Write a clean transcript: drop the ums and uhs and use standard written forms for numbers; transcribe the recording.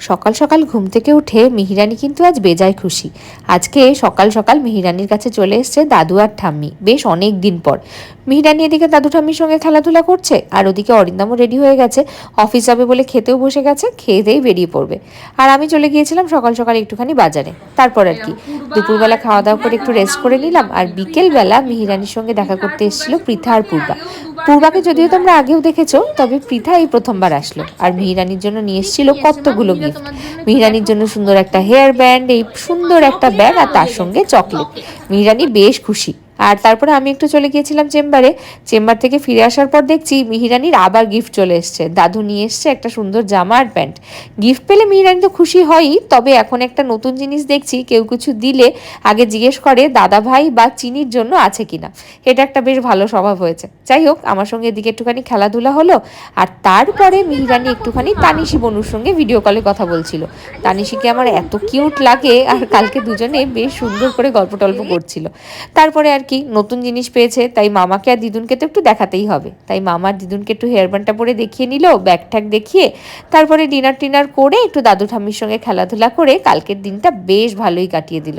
সকাল সকাল ঘুম থেকে উঠে মিহিরানি কিন্তু আজ বেজায় খুশি। আজকে সকাল সকাল মিহিরানির কাছে চলে এসছে দাদু আর ঠাম্মি, বেশ অনেক দিন পর। মিহিরানি এদিকে দাদু ঠাম্মির সঙ্গে খেলাধুলা করছে, আর ওদিকে অরিন্দামও রেডি হয়ে গেছে, অফিস যাবে বলে খেতেও বসে গেছে, খেয়ে দিয়েই বেরিয়ে পড়বে। আর আমি চলে গিয়েছিলাম সকাল সকাল একটুখানি বাজারে। তারপর আর কি, দুপুরবেলা খাওয়া দাওয়া করে একটু রেস্ট করে নিলাম, আর বিকেলবেলা মিহিরানির সঙ্গে দেখা করতে এসেছিল পৃথা আর পূর্বা। পূর্বাকে যদিও তোমরা আগেও দেখেছো, তবে পৃথা এই প্রথমবার আসলো, আর মিহিরানির জন্য নিয়ে এসেছিল কতগুলো গিফট। মিহিরানির জন্য সুন্দর একটা হেয়ার ব্যান্ড, এই সুন্দর একটা ব্যাগ, আর তার সঙ্গে চকলেট। মিহিরানি বেশ খুশি। আর তারপরে আমি একটু চলে গিয়েছিলাম চেম্বারে। চেম্বার থেকে ফিরে আসার পর দেখছি মিহিরানির আবার গিফট চলে এসছে। দাদু নিয়ে এসছে একটা সুন্দর জামা আর প্যান্ট। গিফট পেলে মিহিরানি তো খুশি হয়ই, তবে এখন একটা নতুন জিনিস দেখছি, কেউ কিছু দিলে আগে জিজ্ঞেস করে দাদা ভাই বা চিনির জন্য আছে কিনা। এটা একটা বেশ ভালো স্বভাব হয়েছে। যাই হোক, আমার সঙ্গে এদিকে একটুখানি খেলাধুলা হলো, আর তারপরে মিহিরানি একটুখানি তানিশি বনুর সঙ্গে ভিডিও কলে কথা বলছিল। তানিশিকে আমার এত কিউট লাগে, আর কালকে দুজনে বেশ সুন্দর করে গল্প টল্প করছিল। তারপরে আর কি, নতুন জিনিস পেয়েছে, তাই মামাকে আর দিদুনকে তো একটু দেখাতেই হবে, তাই মামার দিদুনকে একটু হেয়ার ব্যান্ডটা পরে দেখিয়ে নিল, ব্যাগ ট্যাগ দেখিয়ে। তারপরে ডিনার টিনার করে একটু দাদু ঠাম্মির সঙ্গে খেলাধুলা করে কালকের দিনটা বেশ ভালোই কাটিয়ে দিল।